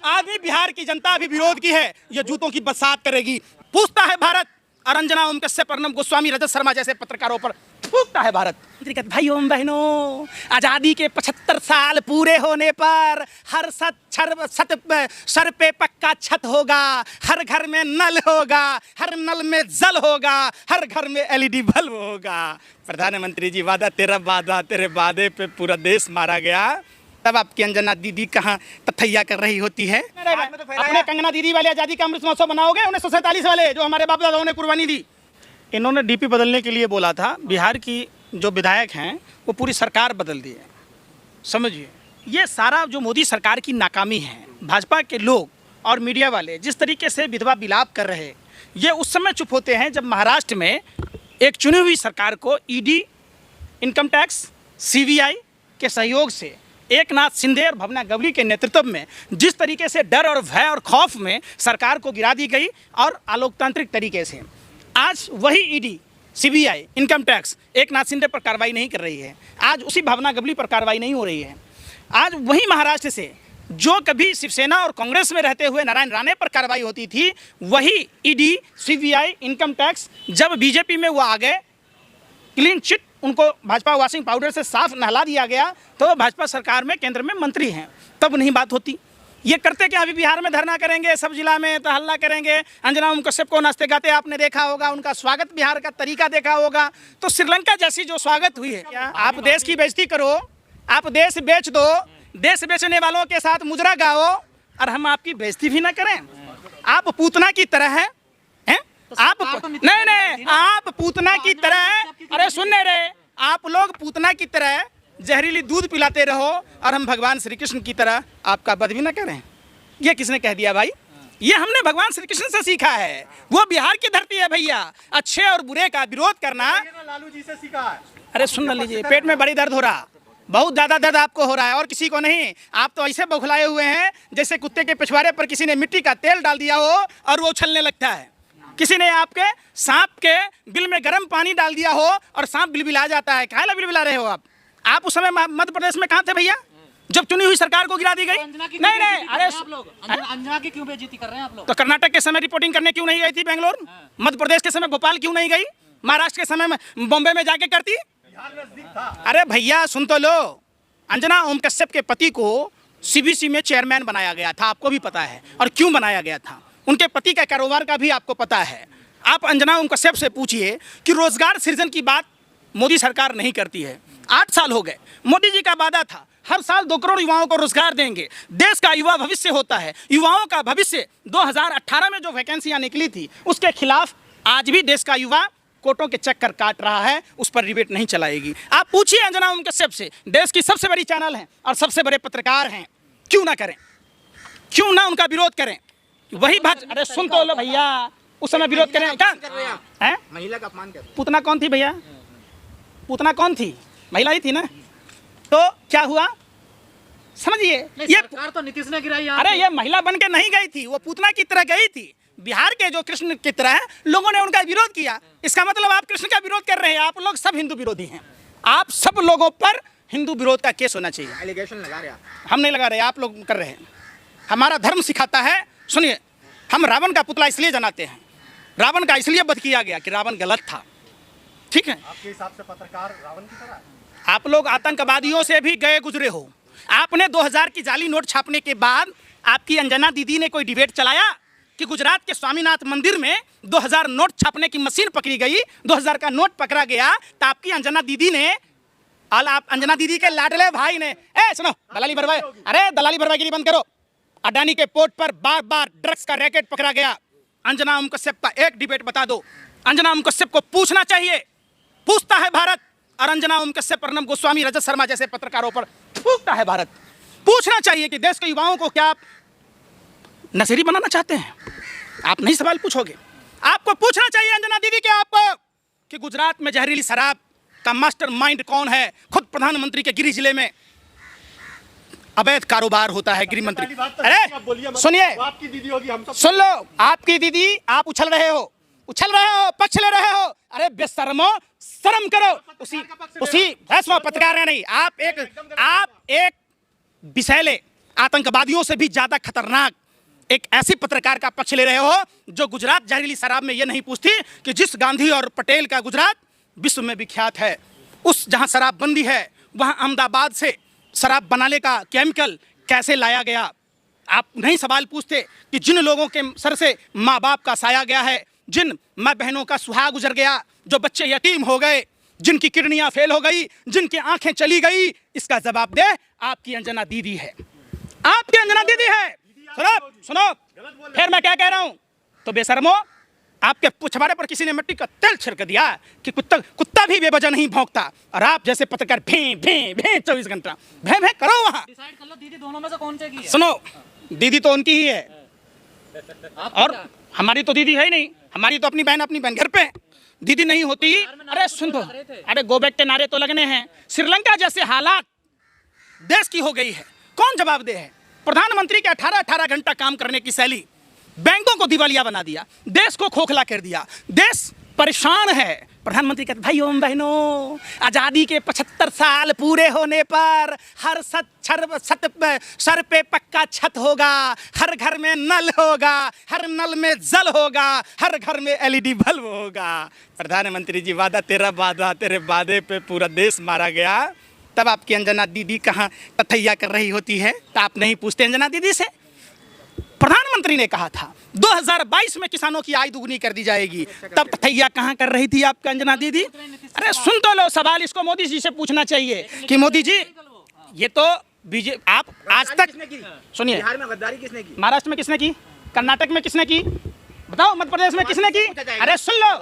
आज भी बिहार की जनता भी विरोध की है, ये जूतों की बरसात करेगी। पूछता है भारत और अंजना ओम कश्यप, अर्नब गोस्वामी, रजत शर्मा जैसे पत्रकारों पर फूकता है भारत। भाइयों बहनों, आजादी के 75 साल पूरे होने पर हर सर पे पक्का छत होगा, हर घर में नल होगा, हर नल में जल होगा, हर घर में एलईडी बल्ब होगा। प्रधानमंत्री जी, वादा तेरा वादा, तेरे वादे पे पूरा देश मारा गया। तब आपकी अंजना दीदी कहाँ तथैया कर रही होती है? अपने कंगना दीदी वाले आजादी का अमृत महोत्सव बनाओगे, 1947 वाले जो हमारे बाप दादाओं ने कुर्बानी दी। इन्होंने डीपी बदलने के लिए बोला था। बिहार की जो विधायक हैं वो पूरी सरकार बदल दी है। समझिए, ये सारा जो मोदी सरकार की नाकामी है। भाजपा के लोग और मीडिया वाले जिस तरीके से विधवा विलाप कर रहे, ये उस समय चुप होते हैं जब महाराष्ट्र में एक चुनी हुई सरकार को ईडी, इनकम टैक्स, सीबीआई के सहयोग से एकनाथ शिंदे और भावना गवली के नेतृत्व में जिस तरीके से डर और भय और खौफ में सरकार को गिरा दी गई और अलोकतांत्रिक तरीके से आज वही ED, CBI, income tax Eknath Shinde पर कार्रवाई नहीं कर रही है। आज उसी भावना गवली पर कार्रवाई नहीं हो रही है। आज वही महाराष्ट्र से जो कभी शिवसेना और कांग्रेस में रहते हुए नारायण राणे पर कार्रवाई होती थी, वही ईडी, सीबीआई, इनकम टैक्स जब बीजेपी में वो आ गए, क्लीन चिट उनको भाजपा वॉशिंग पाउडर से साफ नहला दिया गया, तो भाजपा सरकार में केंद्र में मंत्री हैं, तब नहीं बात होती। ये करते क्या? अभी बिहार में धरना करेंगे, सब जिला में तो हल्ला करेंगे। अंजना ओम कश्यप को नाचते गाते आपने देखा होगा, उनका स्वागत बिहार का तरीका देखा होगा। तो श्रीलंका जैसी जो स्वागत हुई है, आप देश की बेइज्जती करो, आप देश बेच दो, देश बेचने वालों के साथ मुजरा गाओ और हम आपकी बेइज्जती भी ना करें। आप पूतना की तरह हैं, आप नहीं, आप पूतना की तरह, अरे सुनने रहे, आप लोग पूतना की तरह जहरीली दूध पिलाते रहो और हम भगवान श्री कृष्ण की तरह आपका वध भी न करें। ये किसने कह दिया भाई? ये हमने भगवान श्री कृष्ण से सीखा है। वो बिहार की धरती है भैया। अच्छे और बुरे का विरोध करना लालू जी से सीखा है। अरे सुन लीजिए, पेट में बड़ी दर्द हो रहा, बहुत ज्यादा दर्द आपको हो रहा है और किसी को नहीं। आप तो ऐसे बौखलाए हुए हैं जैसे कुत्ते के पिछवाड़े पर किसी ने मिट्टी का तेल डाल दिया हो और वो उछलने लगता है। किसी ने आपके सांप के बिल में गर्म पानी डाल दिया हो और सांप बिलबिला जाता है। काहे ला बिलबिला रहे हो आप? आप उस समय मध्य प्रदेश में कहाँ थे भैया, जब चुनी हुई सरकार को गिरा दी गई? नहीं, अरे अंजना की क्यों बेइज्जती कर रहे हैं आप लोग? तो कर्नाटक के समय रिपोर्टिंग करने क्यों नहीं गई थी बेंगलोर? मध्य प्रदेश के समय भोपाल क्यों नहीं गई? महाराष्ट्र के समय में बॉम्बे में जाके करती? अरे भैया सुन तो लो, अंजना ओम कश्यप के पति को सीबीसी में चेयरमैन बनाया गया था, आपको भी पता है, और क्यों बनाया गया था। उनके पति का कारोबार का भी आपको पता है। आप अंजना ओम कश्यप से पूछिए कि रोजगार सृजन की बात मोदी सरकार नहीं करती है। 8 साल हो गए, मोदी जी का वादा था हर साल 2 करोड़ युवाओं को रोजगार देंगे। देश का युवा भविष्य होता है, युवाओं का भविष्य। 2018 में जो वैकेंसियां निकली थी उसके खिलाफ आज भी देश का युवा कोटों के चक्कर काट रहा है, उस पर डिबेट नहीं चलाएगी। आप पूछिए अंजना ओम कश्यप से, देश की सबसे बड़ी चैनल हैं और सबसे बड़े पत्रकार हैं, क्यों ना करें, क्यों ना उनका विरोध करें? वही बात, अरे सुन तो लो भैया, उस समय विरोध करें क्या? महिला का अपमान कर रहे हैं। पूतना कौन थी भैया? पूतना कौन थी? महिला ही थी ना। तो क्या हुआ समझिए, ये सरकार तो नीतीश ने गिराई। अरे ये महिला बन के नहीं गई थी, वो पूतना की तरह गई थी। बिहार के जो कृष्ण की तरह है, लोगों ने उनका विरोध किया। इसका मतलब आप कृष्ण का विरोध कर रहे हैं। आप लोग सब हिंदू विरोधी हैं। आप सब लोगों पर हिंदू विरोध का केस होना चाहिए। एलिगेशन लगा रहे हैं। हम नहीं लगा रहे, आप लोग कर रहे हैं। हमारा धर्म सिखाता है, सुनिए, हम रावण का पुतला इसलिए जलाते हैं, रावण का इसलिए वध किया गया कि रावण गलत था, ठीक है? आपके हिसाब से पत्रकार रावण की तरह है? आप लोग आतंकवादियों से भी गए गुजरे हो। आपने 2000 की जाली नोट छापने के बाद आपकी अंजना दीदी ने कोई डिबेट चलाया कि गुजरात के स्वामीनाथ मंदिर में 2000 नोट छापने की मशीन पकड़ी गई, 2000 का नोट पकड़ा गया, तो आपकी अंजना दीदी ने, आप अंजना दीदी के लाडले भाई ने, सुनो, दलाली भरवाई, अरे दलाली भरवाईगिरी बंद करो। अडानी के पोर्ट पर बार बार ड्रग्स का रैकेट पकड़ा गया। अंजना ओम कश्यप का एक डिबेट बता दो। अंजना ओम कश्यप को पूछना चाहिए, पूछता है भारत, और अंजना ओम कश्यप, अर्नब गोस्वामी, रजत शर्मा जैसे पत्रकारों पर फूकता है भारत। पूछना चाहिए कि देश के युवाओं को क्या आप नशेड़ी बनाना चाहते हैं? आप नहीं सवाल पूछोगे। आपको पूछना चाहिए अंजना दीदी के आपको कि गुजरात में जहरीली शराब का मास्टर माइंड कौन है? खुद प्रधानमंत्री के गिरी जिले में अवैध कारोबार होता है, गृह मंत्री। अरे सुनिए, आपकी दीदी होगी, हम सब सुन लो, आपकी दीदी, आप उछल रहे हो, पक्ष ले रहे हो। अरे बेशर्मो, शर्म करो। उसी पत्रकार है नहीं, आप एक विषैले, आतंकवादियों से भी ज्यादा खतरनाक एक ऐसी पत्रकार का पक्ष ले रहे हो जो गुजरात जहरीली शराब में यह नहीं पूछती कि जिस गांधी और पटेल का गुजरात विश्व में विख्यात है, उस जहां शराबबंदी है वहां अहमदाबाद से शराब बनाने का केमिकल कैसे लाया गया। आप नहीं सवाल पूछते कि जिन लोगों के सर से माँ बाप का साया गया है, जिन माँ बहनों का सुहाग गुजर गया, जो बच्चे यतीम हो गए, जिनकी किडनियां फेल हो गई, जिनकी आंखें चली गई, इसका जवाब दे आपकी अंजना दीदी है, आपकी अंजना दीदी है। सुनो सुनो, फिर मैं क्या कह रहा हूं, तो बेशर्मो आपके पुछवाड़े पर किसी ने मिट्टी का तेल छिड़क दिया कि कुत्ता भी बेवजह नहीं भौंकता, और आप जैसे पत्रकार भे भे भे 24 घंटा भे भे करो वहां। डिसाइड कर लो दीदी दोनों में से कौन सी की है। सुनो, दीदी तो उनकी ही है और हमारी तो दीदी है ही नहीं, हमारी तो अपनी बहन घर पे दीदी नहीं होती। अरे सुन तो, अरे गो बैक के नारे तो लगने हैं। श्रीलंका जैसे हालात देश की हो गई है, कौन जवाबदेह है? प्रधानमंत्री के 18 घंटा काम करने की शैली बैंकों को दिवालिया बना दिया, देश को खोखला कर दिया, देश परेशान है। प्रधानमंत्री कहते भाइयों बहनों, आजादी के 75 साल पूरे होने पर हर सर पे पक्का छत होगा, हर घर में नल होगा, हर नल में जल होगा, हर घर में LED बल्ब होगा। प्रधानमंत्री जी वादा तेरा वादा, तेरे वादे पे पूरा देश मारा गया। तब आपकी अंजना दीदी कहाँ तथैया कर रही होती है? तो आप नहीं पूछते अंजना दीदी से? प्रधानमंत्री ने कहा था 2022 में किसानों की आय दुगनी कर दी जाएगी, तब तथैया कहाँ कर रही थी आपकी अंजना दीदी? अरे सुन तो लो, सवाल इसको मोदी जी से पूछना चाहिए कि मोदी जी ये तो बीजेपी आप आज तक सुनिए, बिहार में गद्दारी किसने की? महाराष्ट्र में किसने की? कर्नाटक में किसने की? बताओ, मध्य प्रदेश में किसने की? अरे सुन लो,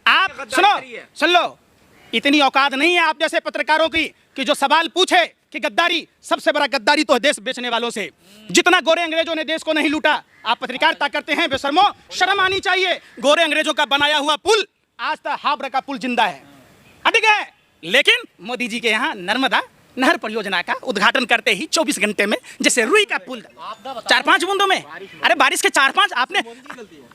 आप सुन लो, इतनी औकात नहीं है आप जैसे पत्रकारों की कि जो सवाल पूछे कि गद्दारी, सबसे बड़ा गद्दारी तो है देश बेचने वालों से। जितना गोरे अंग्रेजों ने देश को नहीं लूटा, आप पत्रकारिता करते हैं बेशर्मो, शर्म आनी चाहिए। गोरे अंग्रेजों का बनाया हुआ पुल आज तक हावड़ा का पुल जिंदा है, ठीक है, लेकिन मोदी जी के यहाँ नर्मदा नहर परियोजना का उद्घाटन करते ही 24 घंटे में जैसे रुई का पुल 4-5 बूंदों में, अरे बारिश के 4-5 आपने,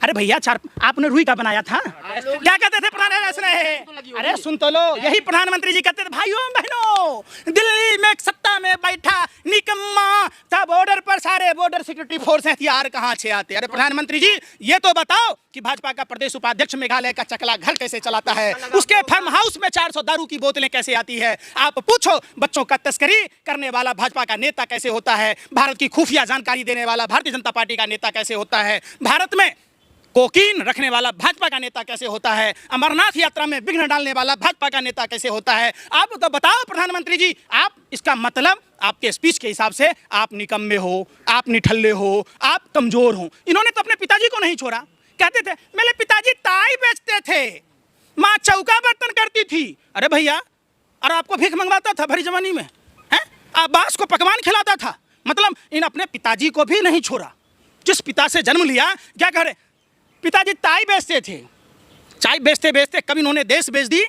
अरे भैया आपने रुई का बनाया था। क्या कहते थे प्रधानमंत्री? अरे सुन तो लो, यही प्रधानमंत्री जी कहते थे भाइयों बहनों, दिल्ली में सत्ता में बैठा निकम्मा था, बॉर्डर पर सारे बॉर्डर सिक्योरिटी फोर्स हथियार कहाँ से आते? अरे प्रधानमंत्री जी ये तो बताओ कि भाजपा का प्रदेश उपाध्यक्ष मेघालय का चकला घर कैसे चलाता है, उसके फार्म हाउस में 400 दारू की बोतलें कैसे आती है? आप पूछो बच्चों का तस्करी करने वाला भाजपा का नेता कैसे होता है? भारत की खुफिया जानकारी देने वाला भारतीय जनता पार्टी का नेता कैसे होता है? भारत में कोकीन रखने वाला भाजपा का नेता कैसे होता है? अमरनाथ यात्रा में विघ्न डालने वाला भाजपा का नेता कैसे होता है? आप तो बताओ प्रधानमंत्री जी। आप इसका मतलब आपके स्पीच के हिसाब से आप निकम्मे हो, आप निठल्ले हो, आप कमजोर हो। इन्होंने तो अपने पिताजी को नहीं छोड़ा, कहते थे मेरे पिताजी ताई बेचते थे, माँ चौका बर्तन करती थी। अरे भैया, और आपको भीख मंगवाता था भरी जवानी में, हैं? अब्बास को पकवान खिलाता था। मतलब इन अपने पिताजी को भी नहीं छोड़ा। जिस पिता से जन्म लिया, क्या कह रहे, पिताजी ताई बेचते थे, चाय बेचते बेचते कभी इन्होंने देश बेच दी,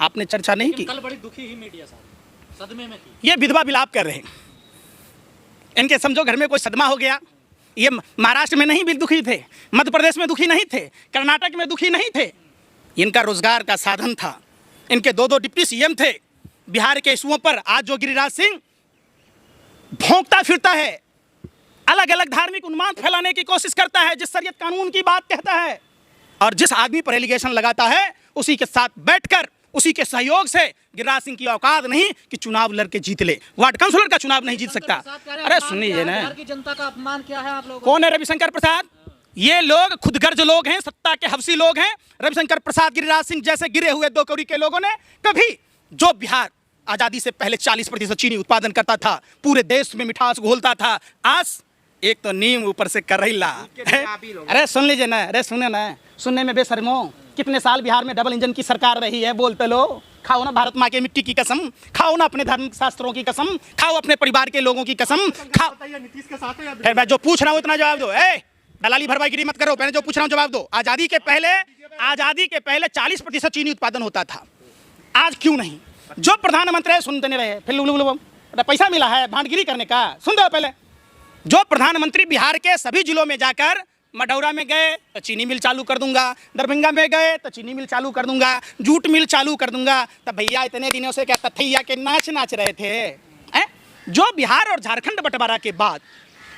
आपने चर्चा नहीं की। कल बड़ी दुखी ही मीडिया साहब, सदमे में थी। ये विधवा विलाप कर रहे हैं, इनके समझो घर में कोई सदमा हो गया। ये महाराष्ट्र में नहीं भी दुखी थे, मध्य प्रदेश में दुखी नहीं थे, कर्नाटक में दुखी नहीं थे। इनका रोजगार का साधन था, इनके 2 डिप्टी CM थे। बिहार के इशुओं पर आज जो गिरिराज सिंह भौंकता फिरता है, अलग अलग धार्मिक उन्माद फैलाने की कोशिश करता है, जिस शरीयत कानून की बात कहता है, और जिस आदमी पर एलिगेशन लगाता है उसी के साथ बैठकर, उसी के सहयोग से गिरिराज सिंह की औकात नहीं कि चुनाव लड़के जीत ले, वार्ड काउंसिलर का चुनाव नहीं जीत सकता। अरे सुनिए ना, बिहार की जनता का अपमान क्या है आप लोगों? कौन है रविशंकर प्रसाद? ये लोग खुदगर्ज लोग हैं, सत्ता के हवसी लोग हैं। रविशंकर प्रसाद, गिरिराज सिंह जैसे गिरे हुए 2 कौड़ी के लोगों ने कभी, जो बिहार आजादी से पहले 40% चीनी उत्पादन करता था, पूरे देश में मिठास घोलता था, आज एक तो नीम ऊपर से करैला। अरे सुन लीजिए ना, अरे सुने ना, सुनने में बेशर्मो, कितने साल बिहार में डबल इंजन की सरकार रही है, बोलते लो। खाओ ना भारत माँ के मिट्टी की कसम, खाओ ना अपने धार्मिक शास्त्रों की कसम, खाओ अपने परिवार के लोगों की कसम, खाओ। नीतीश के साथ है। फिर मैं जो पूछ रहा हूँ इतना जवाब दो। दलाली भरवाईगिरी मत करो, मैंने जो पूछ रहा हूँ जवाब दो। आजादी के पहले 40% चीनी उत्पादन होता था, आज क्यों नहीं? जो प्रधानमंत्री सुनते नहीं रहे, फिर पैसा मिला है भांडगिरी करने का, सुन दो पहले। जो प्रधानमंत्री बिहार के सभी जिलों में जाकर, मडौरा में गए तो चीनी मिल चालू कर दूंगा, दरभंगा में गए तो चीनी मिल चालू कर दूंगा, जूट मिल चालू कर दूंगा, तब भैया इतने दिनों से क्या तथैया के नाच रहे थे? जो बिहार और झारखंड बंटवारा के बाद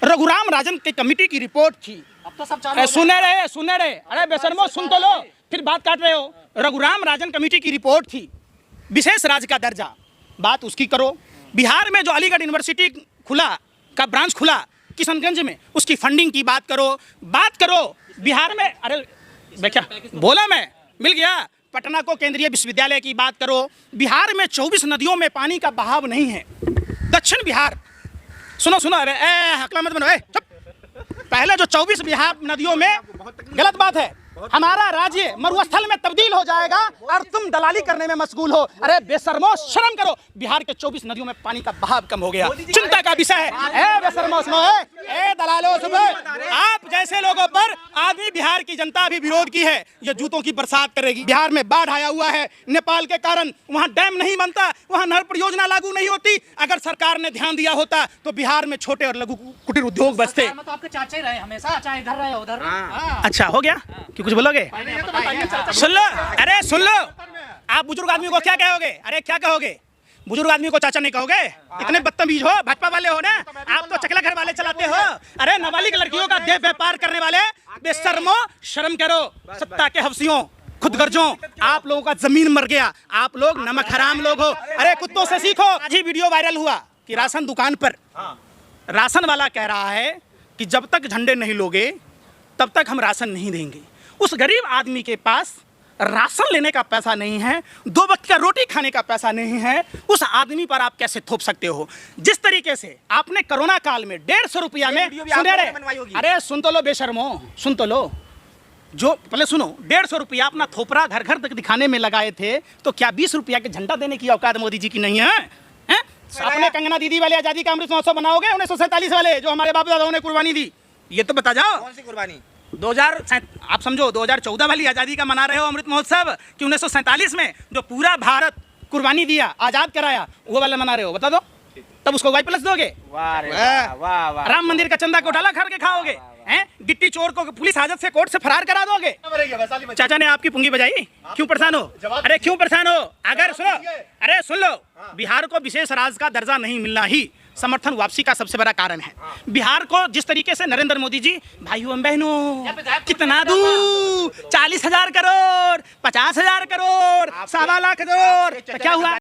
रघुराम राजन की कमेटी की रिपोर्ट थी। अब तो सब चालू सुने रहे, अरे बेशर्मो सुन तो लो, फिर बात काट रहे हो। रघुराम राजन कमेटी की रिपोर्ट थी, विशेष राज्य का दर्जा, बात उसकी करो। बिहार में जो अलीगढ़ यूनिवर्सिटी का ब्रांच खुला किशनगंज में, उसकी फंडिंग की बात करो। बिहार में, अरे क्या बोला मैं, मिल गया। पटना को केंद्रीय विश्वविद्यालय की बात करो। बिहार में 24 नदियों में पानी का बहाव नहीं है। दक्षिण बिहार, सुनो अरे हकला मत बनो, चुप। पहले जो 24 बिहार नदियों में, गलत बात है, हमारा राज्य मरुस्थल में तब्दील हो जाएगा और तुम दलाली करने में मशगूल हो। अरे बेशर्मो, शर्म करो। बिहार के 24 नदियों में पानी का बहाव कम हो गया, चिंता का विषय है। ए बेशर्मो सुनो, ए दलालो सुनो, आप जैसे लोगों पर आदमी बिहार की जनता भी विरोध की है। ये जूतों की बरसात करेगी। बिहार में बाढ़ आया हुआ है नेपाल के कारण, वहाँ डैम नहीं बनता, वहाँ नहर परियोजना लागू नहीं होती। अगर सरकार ने ध्यान दिया होता तो बिहार में छोटे और लघु कुटीर उद्योग बसते। तो आपके चाचा ही रहे हमेशा, चाहे इधर रहे उधर। अच्छा हो गया कि कुछ बोलोगे? सुन लो, आप बुजुर्ग आदमी को क्या कहोगे? अरे क्या कहोगे? बुजुर्ग आदमी को चाचा नहीं कहोगे? इतने बदतमीज हो, भाजपा वाले हो ना आप, तो चकला घर वाले चलाते हो। अरे नाबालिग लड़कियों का देह व्यापार करने वाले, बेशर्मो, शर्म करो। सत्ता के हवसियों, खुद गर्जों, आप लोगों का जमीन मर गया। आप लोग नमक हराम लोग हो। अरे कुत्तों से सीखो। आज ही वीडियो वायरल हुआ कि राशन दुकान पर राशन वाला कह रहा है कि जब तक झंडे नहीं लोगे तब तक हम राशन नहीं देंगे। उस गरीब आदमी के पास राशन लेने का पैसा नहीं है, 2 वक्त का रोटी खाने का पैसा नहीं है। उस आदमी पर आप कैसे थोप सकते हो? जिस तरीके से आपने कोरोना काल में 150 रुपया में, अरे सुन तो लो बेशर्मो, सुन तो लो, जो पहले सुनो, 150 रुपया अपना थोपरा घर घर तक दिखाने में लगाए थे, तो क्या 20 रुपया के झंडा देने की औकात मोदी जी की नहीं है? अपने कंगना दीदी वाले आजादी का अमृत महोत्सव बनाओगे 1947 वाले, जो हमारे बाप दादाओं ने कुर्बानी दी? ये तो बता जाओ। कौन सी कुर्बानी? 2000, आप समझो 2014 वाली आज़ादी का मना रहे हो अमृत महोत्सव, कि 1947 में जो पूरा भारत कुर्बानी दिया, आज़ाद कराया, वो वाला मना रहे हो? बता दो, तब उसको वाई प्लस दोगे? वाह। राम मंदिर का चंदा घोटाला करके खाओगे? हैं? गिट्टी चोर को पुलिस हाजत से कोर्ट से फरार करा दोगे? चाचा ने आपकी पुंगी बजाई, क्यों परेशान हो? अरे क्यों परेशान हो? अगर सुनो, अरे सुन लो, बिहार को विशेष राज्य का दर्जा नहीं मिलना ही समर्थन वापसी का सबसे बड़ा कारण है। बिहार को जिस तरीके से नरेंद्र मोदी जी, भाइयों बहनों, कितना दूर, 40,000 करोड़, 50,000 करोड़, 1.25 लाख करोड़, क्या हुआ?